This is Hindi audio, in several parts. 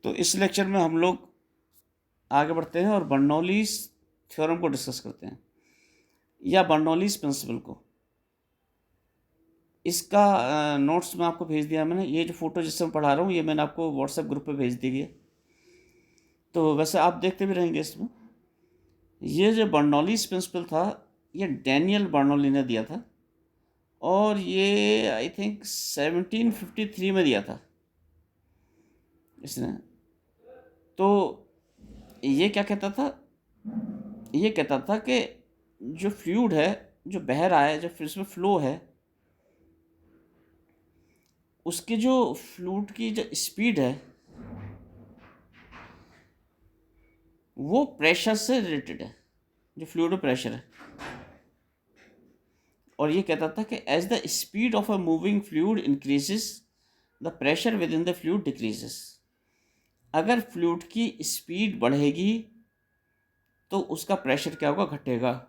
तो इस लेक्चर में हम लोग आगे बढ़ते हैं और बर्नौलीज थ्योरम को डिस्कस करते हैं या बर्नौलीज प्रिंसिपल को। इसका नोट्स में आपको भेज दिया मैंने। ये जो फोटो जिससे मैं पढ़ा रहा हूँ ये मैंने आपको व्हाट्सएप ग्रुप पे भेज दी है, तो वैसे आप देखते भी रहेंगे इसमें। ये जो बर्नौलीज प्रिंसिपल था ये डैनियल बर्नौली ने दिया था और ये आई थिंक 1753 में दिया था इसने। तो ये क्या कहता था, ये कहता था कि जो फ्लूइड है, जो बह रहा है, जो इसमें फ्लो है, उसकी जो फ्लूइड की जो स्पीड है वो प्रेशर से रिलेटेड है, जो फ्लूइड में प्रेशर है। और ये कहता था कि as the speed of a moving fluid increases the pressure within the fluid decreases. अगर फ्लूइड की स्पीड बढ़ेगी तो उसका प्रेशर क्या होगा, घटेगा।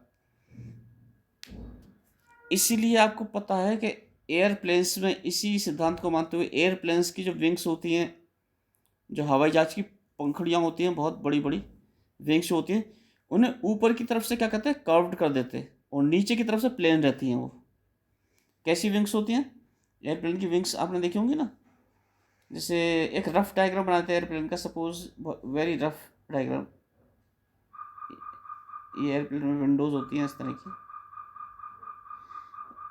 इसीलिए आपको पता है कि एयरप्लेन्स में इसी सिद्धांत को मानते हुए एयरप्लेन्स की जो विंग्स होती हैं, जो हवाई जहाज की पंखुड़ियाँ होती हैं, बहुत बड़ी बड़ी विंग्स होती हैं, उन्हें ऊपर की तरफ से क्या कहते हैं, कर्व्ड कर देते हैं, और नीचे की तरफ से प्लेन रहती हैं। वो कैसी विंग्स होती हैं? एयरप्लेन की विंग्स आपने देखी होंगी ना। जैसे एक रफ डायग्राम बनाते हैं एयरप्लेन का, सपोज वेरी रफ डायग्राम। ये एयरप्लेन में विंडोज़ होती हैं इस तरह की।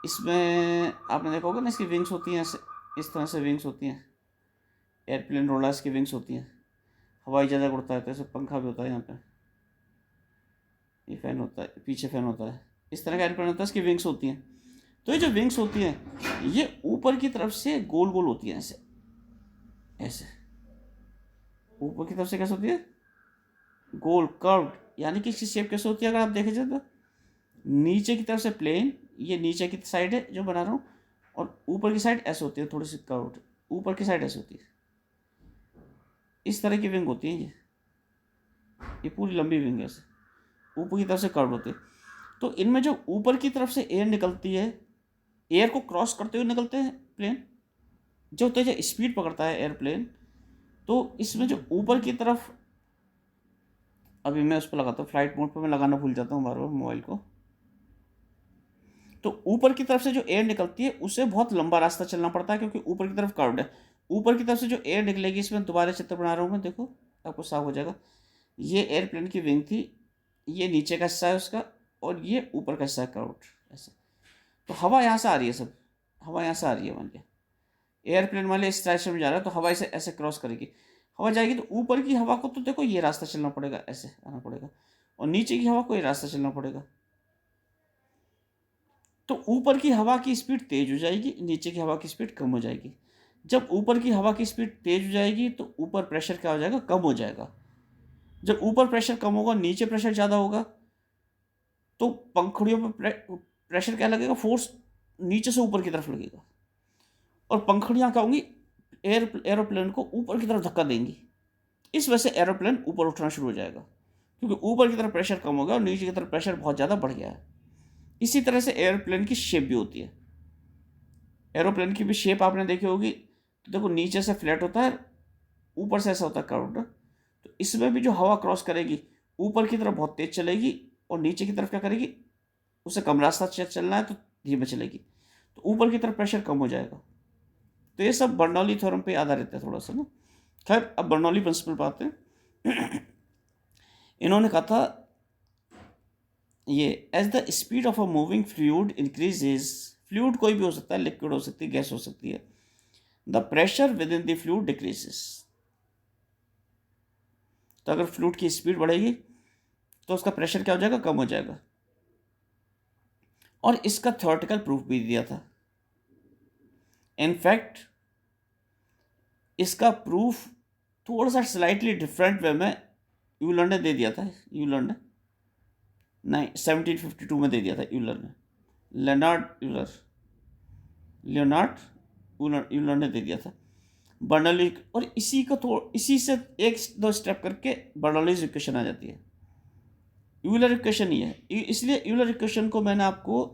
इसमें आपने देखा होगा ना, इसकी विंग्स होती हैं ऐसे, इस तरह से विंग्स होती हैं। एयरप्लेन रोलर्स की विंग्स होती हैं। हवाई जहाज उड़ता है तो ऐसे पंखा भी होता है यहाँ पे, ये फैन होता है, पीछे फैन होता है, इस तरह का एयरप्लेन होता है, इसकी विंग्स होती हैं। तो ये जो विंग्स होती हैं ये ऊपर की तरफ से गोल गोल होती हैं, ऐसे ऐसे ऊपर की तरफ से कैसे होती है, गोल कर्व्ड। यानी कि इसकी शेप कैसे होती है, अगर आप देखें जाए तो नीचे की तरफ से प्लेन, ये नीचे की साइड है जो बना रहा हूँ, और ऊपर की साइड ऐसे होती है, थोड़ी सी कर्व्ड, ऊपर की साइड ऐसे होती है। इस तरह की विंग होती है ये पूरी लंबी विंग है, ऐसे ऊपर की तरफ से कर्व होती है। तो इनमें जो ऊपर की तरफ से एयर निकलती है, एयर को क्रॉस करते हुए निकलते हैं प्लेन, जो होता है, जो स्पीड पकड़ता है एयरप्लेन, तो इसमें जो ऊपर की तरफ, अभी मैं उस पर लगाता हूँ फ्लाइट मोड पर, मैं लगाना भूल जाता हूँ बार बार मोबाइल को। तो ऊपर की तरफ से जो एयर निकलती है उसे बहुत लंबा रास्ता चलना पड़ता है, क्योंकि ऊपर की तरफ कर्व्ड है। ऊपर की तरफ से जो एयर निकलेगी, इसमें दोबारा चित्र बना रहा हूँ मैं, देखो आपको साफ हो जाएगा। ये एयरप्लेन की विंग थी, ये नीचे का हिस्सा है उसका, और ये ऊपर का हिस्सा है कर्व्ड ऐसे। तो हवा यहाँ से आ रही है, सब हवा यहाँ से आ रही है। मान लिया एयरप्लेन मान लिया इस डायरेक्शन में जा रहा है, तो हवा इसे ऐसे क्रॉस करेगी। हवा जाएगी तो ऊपर की हवा को तो देखो ये रास्ता चलना पड़ेगा, ऐसे आना पड़ेगा, और नीचे की हवा को ये रास्ता चलना पड़ेगा। तो ऊपर की हवा की स्पीड तेज हो जाएगी, नीचे की हवा की स्पीड कम हो जाएगी। जब ऊपर की हवा की स्पीड तेज हो जाएगी तो ऊपर प्रेशर क्या हो जाएगा, कम हो जाएगा। जब ऊपर प्रेशर कम होगा, नीचे प्रेशर ज़्यादा होगा, तो पंखुड़ियों पर प्रेशर क्या लगेगा, फोर्स नीचे से ऊपर की तरफ लगेगा, और पंखुड़ियाँ क्या होंगी, एरोप्लेन को ऊपर की तरफ धक्का देंगी। इस वजह से एरोप्लेन ऊपर उठना शुरू हो जाएगा, क्योंकि ऊपर की तरफ प्रेशर कम हो गया और नीचे की तरफ प्रेशर बहुत ज़्यादा बढ़ गया है। इसी तरह से एयरप्लेन की शेप भी होती है। एरोप्लेन की भी शेप आपने देखी होगी, तो देखो नीचे से फ्लैट होता है, ऊपर से ऐसा होता है कर्व्ड। तो इसमें भी जो हवा क्रॉस करेगी, ऊपर की तरफ बहुत तेज चलेगी, और नीचे की तरफ क्या करेगी, उसे कम रास्ता चलना है तो धीमे चलेगी, तो ऊपर की तरफ प्रेशर कम हो जाएगा। तो ये सब बर्नौली थ्योरम पे आधारित है थोड़ा सा ना। खैर, अब बर्नौली प्रिंसिपल पर आते हैं। इन्होंने कहा था ये, as the speed of a moving fluid increases, fluid कोई भी हो सकता है, लिक्विड हो सकती है, गैस हो सकती है, the pressure within the fluid decreases. तो अगर फ्लूइड की स्पीड बढ़ेगी तो उसका प्रेशर क्या हो जाएगा, कम हो जाएगा। और इसका थ्योरेटिकल प्रूफ भी दिया था। इनफैक्ट इसका प्रूफ थोड़ा सा स्लाइटली डिफरेंट वे में यूलर ने दे दिया था। यूलर ने 1752 में दे दिया था यूलर ने, लियोनार्ड यूलर ने दे दिया था बर्नौली। और इसी से एक दो स्टेप करके बर्नौलीज इक्वेशन आ जाती है। यूलर इक्वेशन ही है, इसलिए यूलर इक्वेशन को मैंने आपको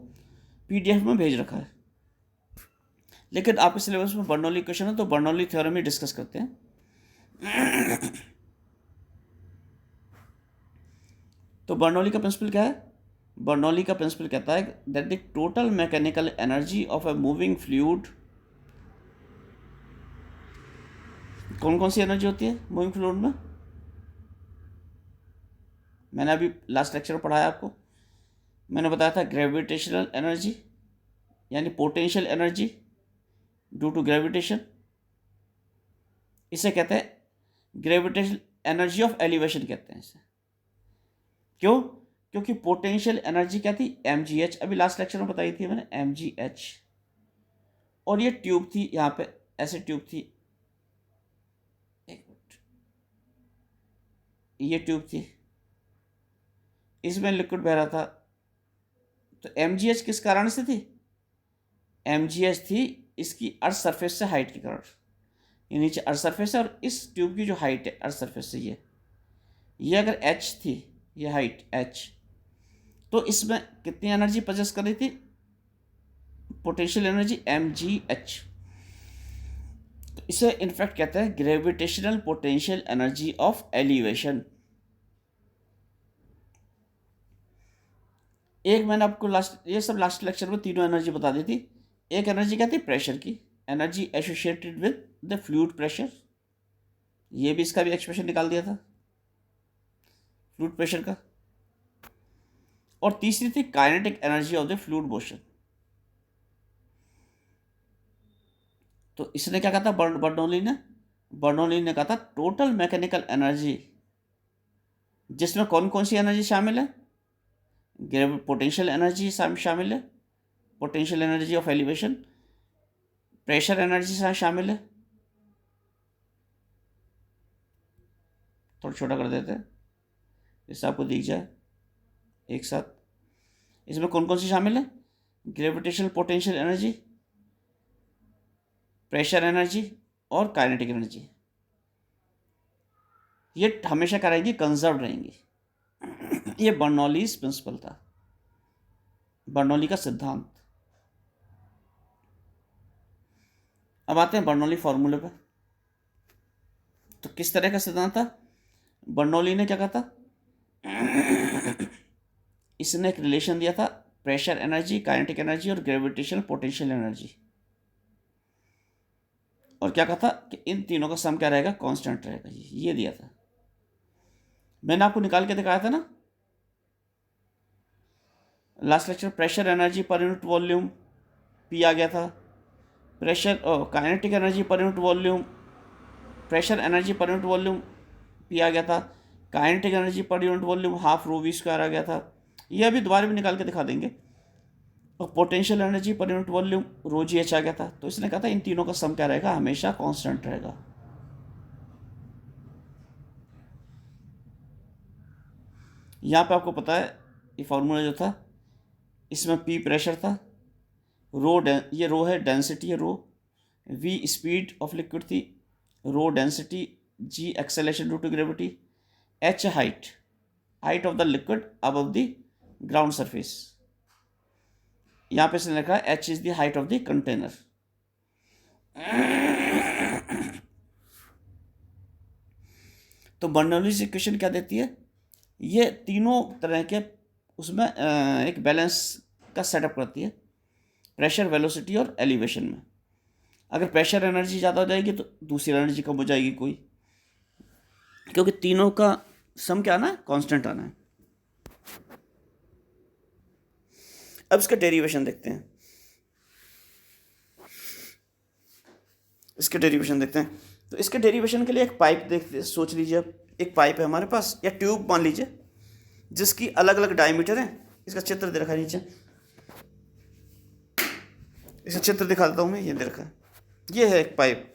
पीडीएफ में भेज रखा है। लेकिन आपके सिलेबस में बर्नौली इक्वेशन है तो बर्नौली थ्योरम ही डिस्कस करते हैं। तो बर्नौली का प्रिंसिपल क्या है? बर्नौली का प्रिंसिपल कहता है that the total mechanical energy of a moving fluid, कौन कौन सी एनर्जी होती है मूविंग फ्लूइड में? मैंने अभी लास्ट लेक्चर में पढ़ाया आपको, मैंने बताया था ग्रेविटेशनल एनर्जी यानी potential energy due to gravitation, इसे कहते हैं ग्रेविटेशनल एनर्जी ऑफ एलिवेशन कहते हैं इसे। क्यों? क्योंकि पोटेंशियल एनर्जी क्या थी? mgh, अभी लास्ट लेक्चर में बताई थी मैंने, mgh। और ये ट्यूब थी, यहाँ पे ऐसे ट्यूब थी, एक मिनट, ये ट्यूब थी, इसमें लिक्विड बह रहा था। तो mgh किस कारण से थी? mgh थी इसकी अर्थ सरफेस से हाइट के कारण, ये नीचे अर्थ सरफेस है और इस ट्यूब की जो हाइट है अर्थ सरफेस से ये अगर h थी, ये हाइट h, तो इसमें कितनी एनर्जी पोजेस कर रही थी? Potential energy mgh। तो इसे इनफैक्ट कहते हैं gravitational potential energy of elevation. एक मैंने आपको ये सब लास्ट लेक्चर में तीनों एनर्जी बता दी थी। एक एनर्जी क्या थी? प्रेशर की energy associated with the fluid pressure, ये भी इसका भी एक्सप्रेशन निकाल दिया था फ्लूइड प्रेशर का। और तीसरी थी kinetic energy of the fluid motion. तो इसने क्या कहा था? बर्नौली ने कहा था टोटल मैकेनिकल एनर्जी, जिसमें कौन कौन सी एनर्जी शामिल है? पोटेंशियल एनर्जी शामिल है, potential energy of elevation, pressure energy शामिल है, थोड़ा छोटा कर देते हैं जिससे आपको दिख जाए एक साथ। इसमें कौन कौन सी शामिल है? Gravitational potential energy, pressure energy और काइनेटिक एनर्जी। ये हमेशा क्या रहेंगी? कंजर्व रहेंगी। ये बर्नौलीज प्रिंसिपल था, बर्नौली का सिद्धांत। अब आते हैं बर्नौली फॉर्मूले पर। तो किस तरह का सिद्धांत था? बर्नौली ने क्या कहा था? इसने एक रिलेशन दिया था प्रेशर एनर्जी, काइनेटिक एनर्जी और ग्रेविटेशनल पोटेंशियल एनर्जी, और क्या कहा था कि इन तीनों का सम क्या रहेगा? कांस्टेंट रहेगा। ये दिया था, मैंने आपको निकाल के दिखाया था ना last lecture. Pressure energy per unit volume P आ गया था, pressure kinetic energy per unit volume, pressure energy per unit volume P आ गया था, kinetic energy per unit volume half rho v square आ गया था। ये अभी दोबारा भी निकाल के दिखा देंगे। और potential energy per unit volume rho g h आ गया था। तो इसने कहा था इन तीनों का सम क्या रहेगा? हमेशा कांस्टेंट रहेगा। यहाँ पे आपको पता है ये फॉर्मूला जो था, इसमें पी प्रेशर था, ये रो है डेंसिटी है rho, V speed of liquid थी, rho density, G acceleration due to gravity, H height of the liquid above the ground surface. यहाँ पे इसने लिखा है H is the height of the container. तो बर्नौलीज इक्वेशन क्या देती है? ये तीनों तरह के उसमें एक बैलेंस का सेटअप करती है प्रेशर, वेलोसिटी और एलिवेशन में। अगर प्रेशर एनर्जी ज़्यादा हो जाएगी तो दूसरी एनर्जी कम हो जाएगी कोई, क्योंकि तीनों का सम क्या आना है? कांस्टेंट आना है। अब इसका डेरिवेशन देखते हैं, इसके डेरिवेशन देखते हैं। तो इसके डेरिवेशन के लिए एक पाइप देखते, सोच लीजिए अब एक पाइप है हमारे पास या ट्यूब मान लीजिए, जिसकी अलग अलग डायमीटर है। इसका चित्र दे रखा है नीचे, इसका चित्र दिखा देता हूँ मैं, ये दे रखा है, ये है एक पाइप।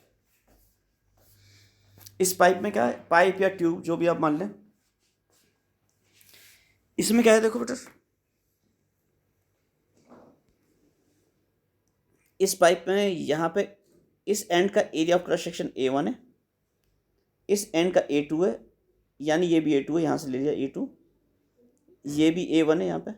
इस पाइप में क्या है? पाइप या ट्यूब जो भी आप मान लें, इसमें क्या है? देखो बेटा, इस पाइप में यहाँ पे इस एंड का area of cross section A1 है, इस एंड का A2 है, यानी ये भी A2 है, यहाँ से ले लिया A2, ये भी A1 है, यहाँ पे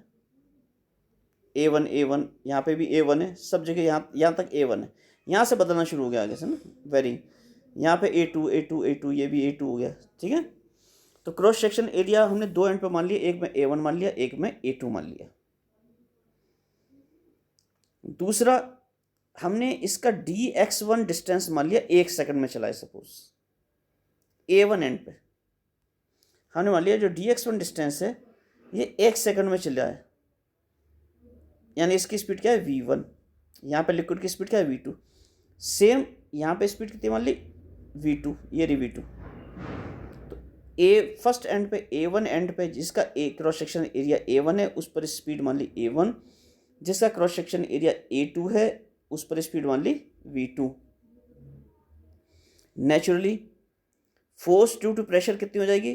A1 यहाँ पे भी A1 है, सब जगह यहाँ तक A1 है। यहाँ से बदलना शुरू हो गया आगे से ना, वेरी। यहाँ पे A2 ये भी A2 हो गया, ठीक है। तो क्रॉस सेक्शन एरिया हमने दो एंड पे मान लिया, एक में A1 मान लिया, एक में A2 मान लिया। दूसरा, हमने इसका dx1 डिस्टेंस मान लिया 1 सेकंड में चला है, सपोज A1 एंड पे हमने मान लिया जो dx1 डिस्टेंस है ये 1 सेकंड में चला है, यानी इसकी स्पीड क्या है v1, यहाँ पे लिक्विड की स्पीड क्या है v2। सेम यहाँ पे स्पीड कितनी मान ली v2, ये रही v2। तो ए फर्स्ट एंड पे A1 एंड पे जिसका ए क्रॉस सेक्शन एरिया A1 है उस पर स्पीड मान ली A1, जिसका क्रॉस सेक्शन एरिया A2 है उस पर स्पीड मान ली v2। Naturally force due to pressure कितनी हो जाएगी,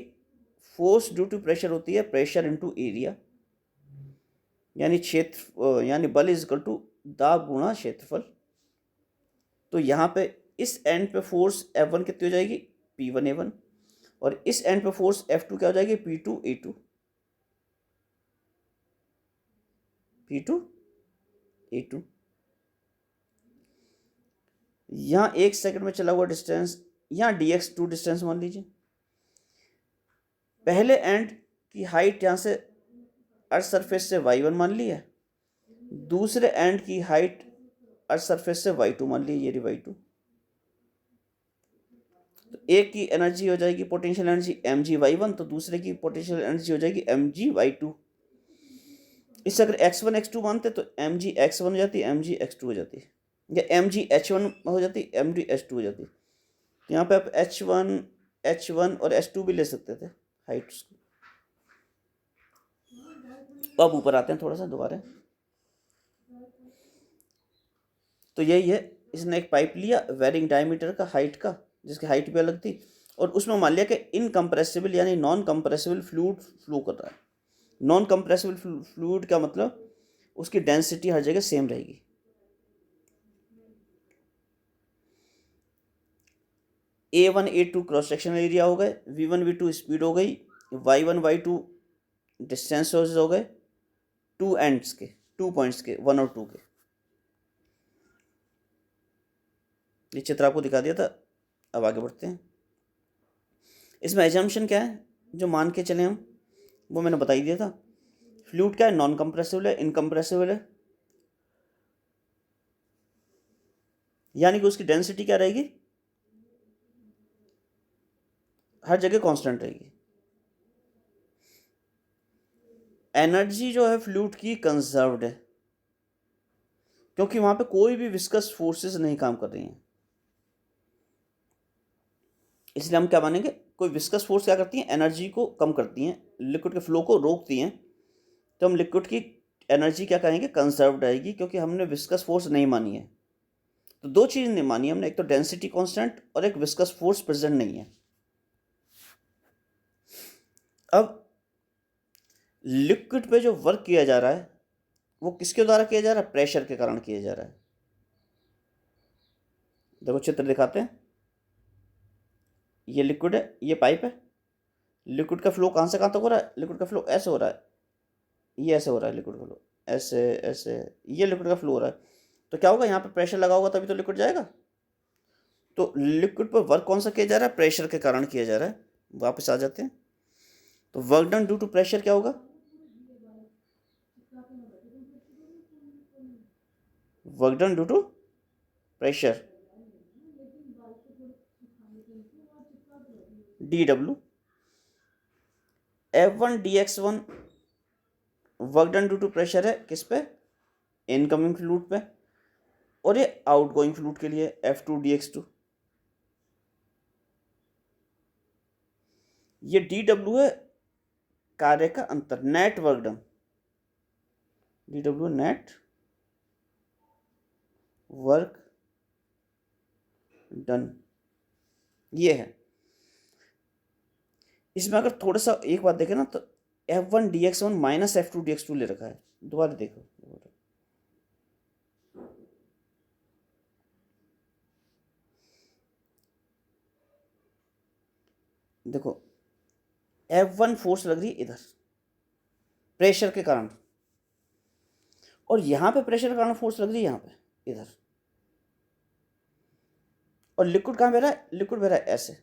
फोर्स ड्यू टू प्रेशर होती है प्रेशर इनटू एरिया, यानी क्षेत्र यानी बल इज इक्वल टू दाब गुणा क्षेत्रफल। तो यहाँ पे इस एंड पे फोर्स F1 कितनी हो जाएगी P1A1, और इस एंड पे फोर्स F2 क्या हो जाएगी P2A2, P2A2। यहाँ 1 सेकंड में चला हुआ डिस्टेंस, यहाँ dx2 डिस्टेंस मान लीजिए। पहले एंड की हाइट यहाँ से अर्थ सरफेस से y1 मान ली है, दूसरे एंड की हाइट अर्थ सरफेस से y2 मान ली, ये y2। तो एक की एनर्जी हो जाएगी पोटेंशियल एनर्जी mgy1, तो दूसरे की पोटेंशियल एनर्जी हो जाएगी mgy2। इससे अगर x1 x2 मानते तो mgx1 हो जाती, mgx2 हो जाती, या mgh1 हो जाती, mgh2 हो जाती। यहाँ पे आप h1 और h2 भी ले सकते थे हाइट्स को। अब ऊपर आते हैं थोड़ा सा दोबारा। तो यही है, इसने एक पाइप लिया वेरिंग डायमीटर का, हाइट का, जिसकी हाइट भी अलग थी, और उसमें मान लिया कि इनकम्प्रेसिबल यानी नॉन कंप्रेसिबल फ्लूइड फ्लो कर रहा है। नॉन कंप्रेसिबल फ्लूइड का मतलब उसकी डेंसिटी हर जगह सेम रहेगी। A1 A2 cross sectional area हो गए, V1 V2 स्पीड हो गई, Y1 Y2 डिस्टेंस हो गए, टू एंड्स के, 2 पॉइंट्स के, 1 और 2 के। ये चित्र आपको दिखा दिया था। अब आगे बढ़ते हैं। इसमें एजम्पशन क्या है जो मान के चले हम, वो मैंने बता ही दिया था। फ्लूइड क्या है, नॉन कंप्रेसिबल है, इनकम्प्रेसिबल है, यानी कि उसकी डेंसिटी क्या रहेगी, हर जगह कांस्टेंट रहेगी। एनर्जी जो है फ्लूइड की कंजर्व्ड है, क्योंकि वहां पे कोई भी विस्कस फोर्सेस नहीं काम कर रही हैं। इसलिए हम क्या मानेंगे, कोई विस्कस फोर्स क्या करती हैं, एनर्जी को कम करती हैं, लिक्विड के फ्लो को रोकती हैं। तो हम लिक्विड की एनर्जी क्या कहेंगे, कंजर्व्ड रहेगी, क्योंकि हमने विस्कस फोर्स नहीं मानी है। तो दो चीज़ नहीं मानी हमने, एक तो डेंसिटी कांस्टेंट और एक विस्कस फोर्स प्रेजेंट नहीं है। अब लिक्विड पे जो वर्क किया जा रहा है वो किसके द्वारा किया जा रहा है, प्रेशर के कारण किया जा रहा है। देखो चित्र दिखाते हैं। ये लिक्विड है, ये पाइप है, लिक्विड का फ्लो कहाँ से कहाँ तक हो रहा है, लिक्विड का फ्लो ऐसे हो रहा है, ये ऐसे हो रहा है, लिक्विड का फ्लो ऐसे ऐसे, ये लिक्विड का फ्लो हो रहा है। तो क्या होगा, यहाँ पे प्रेशर लगा होगा तभी तो लिक्विड जाएगा। तो लिक्विड पर वर्क कौन सा किया जा रहा है, प्रेशर के कारण किया जा रहा है। वापस आ जाते हैं। तो work done due to pressure क्या होगा, work done due to pressure dW, F1 dx1 work done due to pressure है किस पे, इनकमिंग फ्लूइड पे, और ये आउटगोइंग फ्लूइड के लिए F2 dx2। ये dW है कार्य का अंतर, net work done, dW net work done, ये है। इसमें अगर थोड़ा सा एक बात देखें ना, तो F1 dx1 minus F2 dx2 ले रखा है। दोबारा देखो, देखो F1 फोर्स लग रही है इधर प्रेशर के कारण, और यहाँ पे प्रेशर के कारण फोर्स लग रही है यहाँ पे इधर, और लिक्विड कहाँ बह रहा है, लिक्विड बह रहा है ऐसे,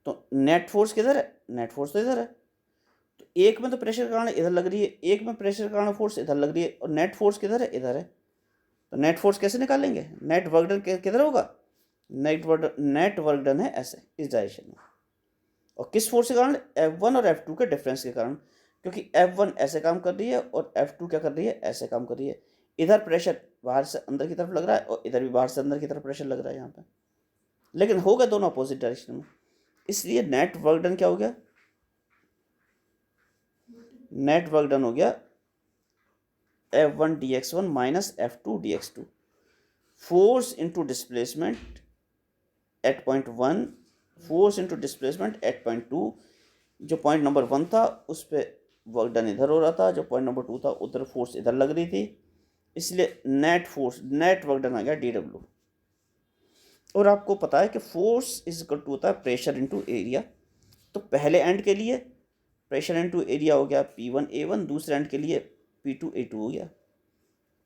तो नेट फोर्स किधर है, नेट फोर्स तो इधर है। तो एक में तो प्रेशर के कारण इधर लग रही है, एक में प्रेशर के कारण फोर्स इधर लग रही है, और नेट फोर्स किधर है, इधर है। तो नेट फोर्स कैसे निकालेंगे, नेट वर्क डन किधर होगा, नेट वर्क डन है ऐसे इस डायरेक्शन में। और किस फोर्स के कारण, F1 और F2 के डिफरेंस के कारण, क्योंकि F1 ऐसे काम कर रही है और F2 क्या कर रही है, ऐसे काम कर रही है। इधर प्रेशर बाहर से अंदर की तरफ लग रहा है और इधर भी बाहर से अंदर की तरफ प्रेशर लग रहा है यहाँ पे, लेकिन होगा दोनों अपोजिट डायरेक्शन में। इसलिए नेट वर्क डन क्या हो गया, नेट वर्क डन हो गया F1 dx1 minus F2 dx2, force into displacement eight point 1, force into displacement eight point 2। जो पॉइंट नंबर 1 था उस पर वर्क डन इधर हो रहा था, जो पॉइंट नंबर 2 था उधर फोर्स इधर लग रही थी, इसलिए net force, net work done आ गया dw। और आपको पता है कि फोर्स इज इक्वल टू होता है प्रेशर इंटू एरिया। तो पहले एंड के लिए प्रेशर इंटू एरिया हो गया P1A1, दूसरे एंड के लिए P2A2 हो गया।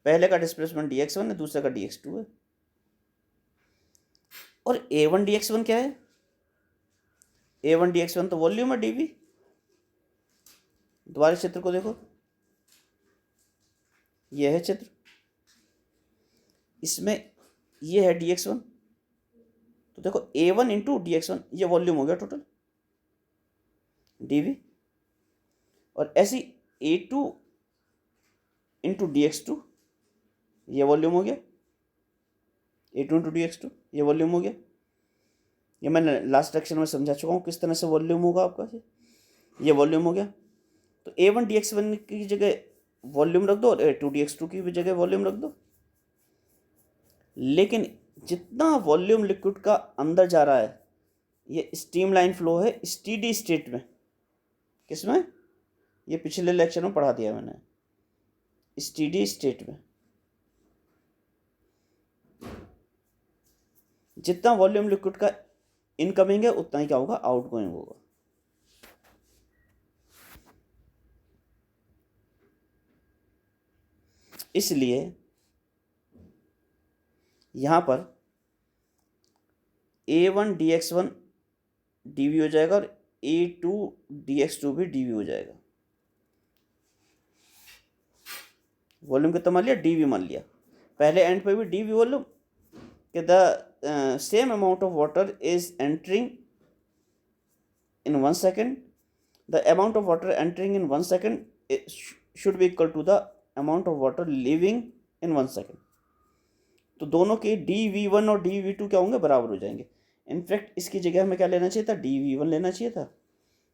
पहले का डिस्प्लेसमेंट dx1 है, दूसरे का dx2 है। और A1 dx1 क्या है, A1 dx1 तो वॉल्यूम है dv। दोबारा चित्र को देखो, यह है चित्र, इसमें यह है dx1, तो देखो A1 इंटू dx1 ये वॉल्यूम हो गया टोटल dv, और ऐसी A2 इंटू dx2 ये वॉल्यूम हो गया, A2 इंटू dx2 ये वॉल्यूम हो गया। ये मैंने लास्ट लेक्चर में समझा चुका हूँ किस तरह से वॉल्यूम होगा आपका, ये वॉल्यूम हो गया। तो A1 dx1 की जगह वॉल्यूम रख दो और A2 dx2 की भी जगह वॉल्यूम रख दो। लेकिन जितना वॉल्यूम लिक्विड का अंदर जा रहा है, ये स्टीम लाइन फ्लो है स्टीडी स्टेट में, किसमें, ये पिछले लेक्चर में पढ़ा दिया मैंने, स्टीडी स्टेट में। जितना वॉल्यूम लिक्विड का इनकमिंग है उतना ही क्या होगा, आउटगोइंग होगा। इसलिए यहां पर A1 dx1 dv हो जाएगा और A2 dx2 भी dv हो जाएगा। वॉल्यूम कितना मान लिया, dv मान लिया। पहले एंड पे भी dv वॉल्यूम कि the same amount of water is entering in 1 second, the amount of water entering in 1 second should be equal to the amount of water leaving in 1 second। तो दोनों के dv1 और dv2 क्या होंगे, बराबर हो जाएंगे। इनफैक्ट इसकी जगह हमें क्या लेना चाहिए था, dv1 लेना चाहिए था,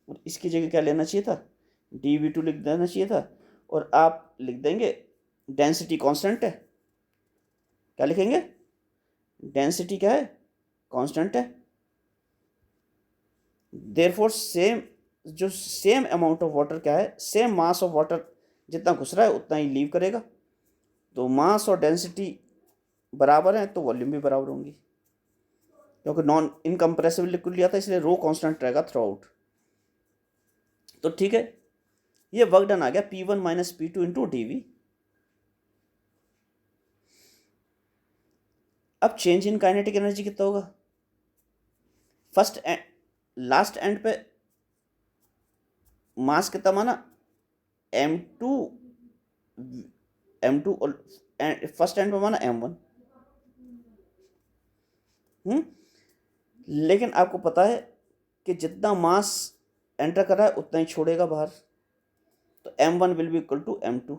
और इसकी जगह क्या लेना चाहिए था, dv2 लिख देना चाहिए था। और आप लिख देंगे डेंसिटी कांस्टेंट है, क्या लिखेंगे, डेंसिटी क्या है, कांस्टेंट है। देयरफॉर जो सेम अमाउंट ऑफ वाटर क्या है, सेम मास ऑफ वाटर जितना घुस रहा है उतना ही लीव करेगा। तो मास और डेंसिटी बराबर हैं तो वॉल्यूम भी बराबर होंगी, क्योंकि नॉन इनकम्प्रेसिबल लिक्विड लिया था इसलिए रो कांस्टेंट रहेगा थ्रू आउट। तो ठीक है, ये वर्क डन आ गया P1 minus P2 into dv। अब चेंज इन काइनेटिक एनर्जी कितना होगा, फर्स्ट लास्ट एंड पे मास कितना माना, m2 और फर्स्ट एंड पे माना m1। लेकिन आपको पता है कि जितना मास एंटर कर रहा है उतना ही छोड़ेगा बाहर, तो m1 will be equal to m2,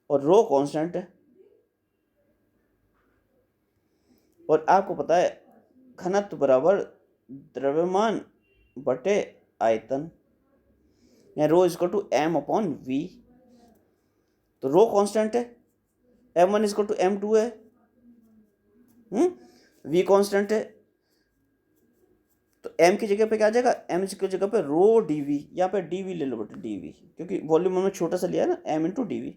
और रो कांस्टेंट है। और आपको पता है घनत्व बराबर द्रव्यमान बटे आयतन, या rho is equal to m upon v। तो रो कांस्टेंट है, m1 is equal to m2 है, v कांस्टेंट है, तो m की जगह पे क्या आ जाएगा, m की जगह पे रो dv, यहाँ पे dv ले लो बटे dv, क्योंकि वॉल्यूम हमने छोटा सा लिया है ना, m इंटू dv।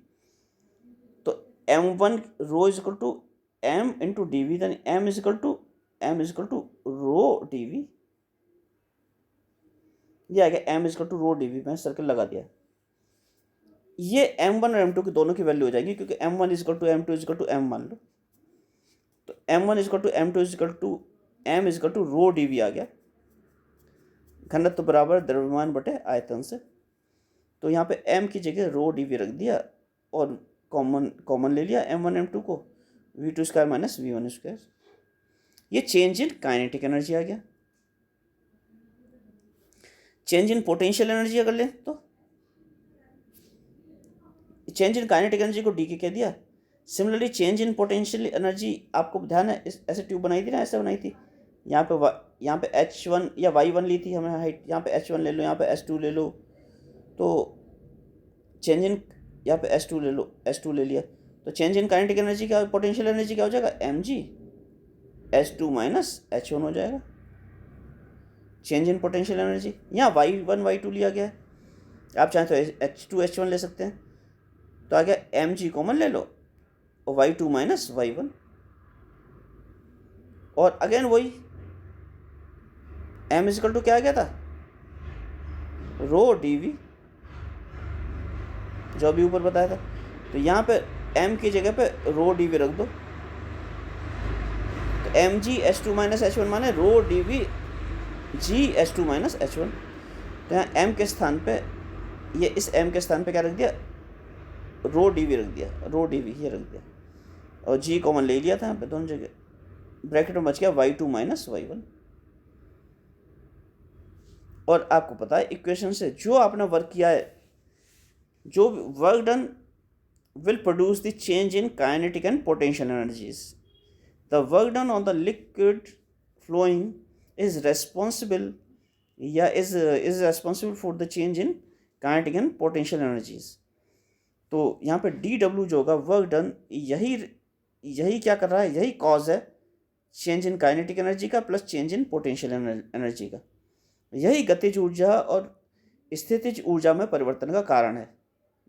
तो m1 rho is equal to m into dv, यानी m is equal to rho dv। ये आ गया m is equal to rho dv, मैंने सर्कल लगा दिया। ये m1 और m2 की दोनों की वैल्यू हो जाएगी, क्योंकि m1 is equal to m2 is equal to m मान लो, तो m1 is equal to m2 is equal to m is equal to rho dv आ गया, घनत्व बराबर द्रव्यमान बटे आयतन से। तो यहाँ पे m की जगह रो dv रख दिया और कॉमन कॉमन ले लिया m1 m2 को, v2 square minus v1 square. ये चेंज इन काइनेटिक एनर्जी आ गया। चेंज इन पोटेंशियल एनर्जी अगर ले तो चेंज इन काइनेटिक एनर्जी को डी के कह दिया। Similarly change in potential energy, आपको ध्यान है ऐसे ट्यूब बनाई थी ना, ऐसे बनाई थी, यहाँ पे h1 या y1 ली थी हमने हाइट, यहाँ पे h1 ले लो, यहाँ पे h2 ले लो, तो चेंज इन यहाँ पे h2 ले लो, h2 ले लिया, तो चेंज इन काइनेटिक एनर्जी क्या, पोटेंशियल एनर्जी क्या हो जाएगा, mg h2 माइनस h1 हो जाएगा। चेंज इन पोटेंशियल एनर्जी यहाँ y1 y2 लिया गया है, आप चाहें तो h2 h1 ले सकते हैं, तो आ गया mg कॉमन ले लो और y2 माइनस y1, और अगेन वही m इजकल टू क्या आ गया था, रो dv, जो अभी ऊपर बताया था। तो यहाँ पे m की जगह पे रो dv रख दो, तो mg h2 माइनस h1 माने रो dv g h2 minus h1। तो यहाँ m के स्थान पे, ये इस m के स्थान पे क्या रख दिया, रो dv रख दिया, रो dv ये रख दिया, और g कॉमन ले लिया था यहाँ पे दोनों जगह, ब्रैकेट में बच गया y2 माइनस y1। और आपको पता है इक्वेशन से जो आपने वर्क किया है, जो work done will produce the change in kinetic and potential energies. The work done on the liquid flowing is responsible for the change in kinetic and potential energies. तो यहाँ पे dw जो होगा वर्क डन, यही क्या कर रहा है, यही कॉज है चेंज इन काइनेटिक एनर्जी का plus change in potential energy का, यही गतिज ऊर्जा और स्थितिज ऊर्जा में परिवर्तन का कारण है,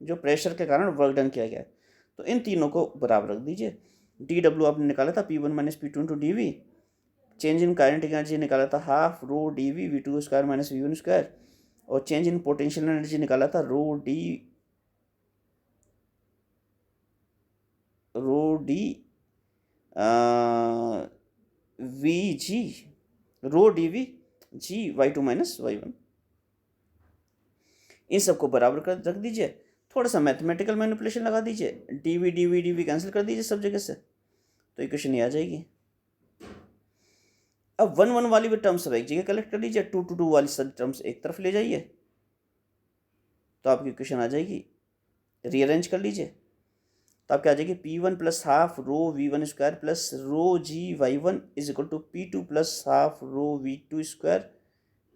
जो प्रेशर के कारण वर्क डन किया गया है। तो इन तीनों को बराबर रख दीजिए। डी डब्ल्यू आपने निकाला था P1 minus P2 into d v, change in kinetic energy निकाला था half rho d v V2 square minus V1 square, और चेंज इन पोटेंशियल एनर्जी निकाला था rho d v g, rho d v g y2 minus y1। इन सबको बराबर कर रख दीजिए, थोड़ा सा मैथमेटिकल मैनिपुलेशन लगा दीजिए, डी वी कैंसिल कर दीजिए सब जगह से, तो इक्वेशन ये आ जाएगी। अब 1 1 वाली भी टर्म्स सब एक जगह कलेक्ट कर लीजिए, 2 2 2 वाली सब टर्म्स एक तरफ ले जाइए, तो आपकी इक्वेशन आ जाएगी। रीअरेंज कर लीजिए, तो आपकी आ जाएगी P1 plus half rho V1 square plus rho ji Y1 is equal to P2 plus half rho V2 square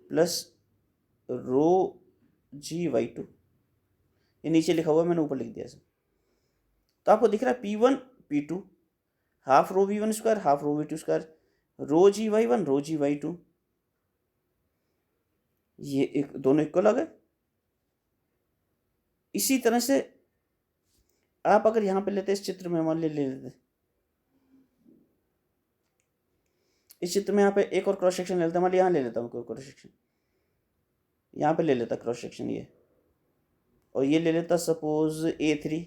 plus rho ji Y2। ये नीचे लिखा हुआ है, मैंने ऊपर लिख दिया इसे। तो आपको दिख रहा है P1 P2 half rho V1 square half rho V2 square rho जी Y1 रो जी Y2, ये एक दोनों इक्वल आ गए। इसी तरह से आप अगर यहाँ पे लेते इस चित्र में, मान ले लेते इस चित्र में, यहाँ पे एक और क्रॉस सेक्शन ले लेता, मान यहाँ ले लेता हूँ कोई क्रॉस सेक्शन, यहाँ पे ले लेता क्रॉस सेक्शन ये, और ये ले लेता सपोज A3,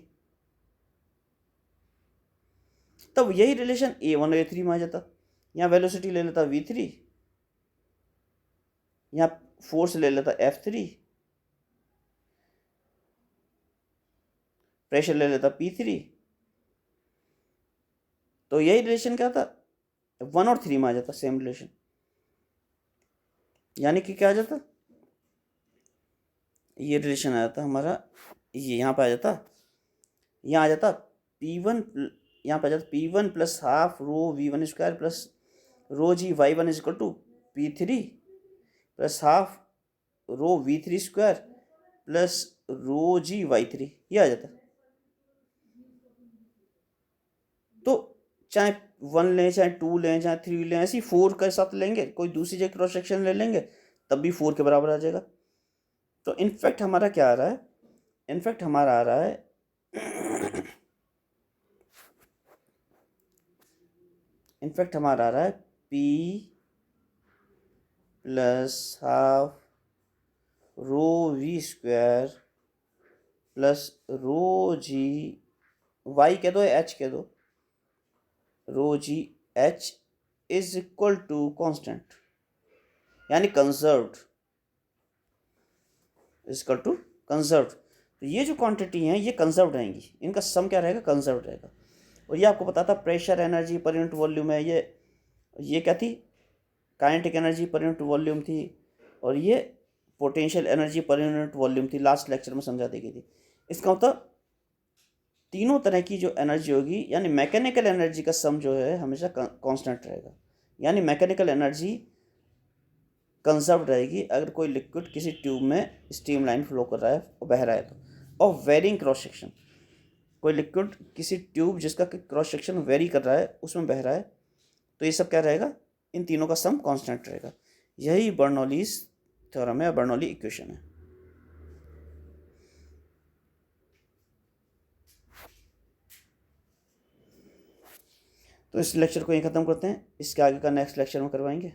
तब यही रिलेशन A1 और A3 में आ जाता। यहाँ वेलोसिटी ले लेता V3, यहाँ फोर्स ले लेता F3, प्रेशर ले लेता P3, तो यही रिलेशन क्या था, 1 और 3 में आ जाता सेम रिलेशन, यानी कि क्या आ जाता, ये रिलेशन आ जाता हमारा, ये यहाँ पे आ जाता, यहाँ आ जाता P1, यहाँ पे आ जाता P1 plus half rho V1 square plus rho ji Y1 is equal to P3 plus half rho V3 square plus rho G Y3, ये आ जाता। तो चाहे 1 लें, चाहे 2 लें, चाहे 3 लें, ऐसी 4 के साथ लेंगे, कोई दूसरी जगह क्रॉस सेक्शन ले लेंगे, तब भी 4 के बराबर आ जाएगा। तो इनफैक्ट हमारा क्या आ रहा है, इनफैक्ट हमारा आ रहा है इनफैक्ट हमारा आ रहा है P plus half rho V square plus rho g y कह दो या एच कह दो, rho g h is equal to constant यानी conserved, is equal to conserved. तो ये जो क्वांटिटी हैं ये कंजर्व्ड रहेंगी, इनका सम क्या रहेगा, कंजर्व्ड रहेगा। और ये आपको पता था pressure energy per unit volume है, ये क्या थी, kinetic energy per unit volume थी, और ये potential energy per unit volume थी, लास्ट लेक्चर में समझा दी गई थी। इसका मतलब तीनों तरह की जो एनर्जी होगी यानी मैकेनिकल एनर्जी का सम जो है हमेशा कांस्टेंट रहेगा, यानी मैकेनिकल एनर्जी कंजर्व रहेगी अगर कोई लिक्विड किसी ट्यूब में स्टीम लाइन फ्लो कर रहा है और बह रहा है तो, और वेरिंग क्रॉस सेक्शन, कोई लिक्विड किसी ट्यूब जिसका क्रॉस सेक्शन वेरी कर रहा है उसमें बह रहा है, तो ये सब क्या रहेगा, इन तीनों का सम कांस्टेंट रहेगा। यही बर्नौलीज थ्योरम है, बर्नौली इक्वेशन है। तो इस लेक्चर को यहीं ख़त्म करते हैं, इसके आगे का नेक्स्ट लेक्चर में करवाएंगे।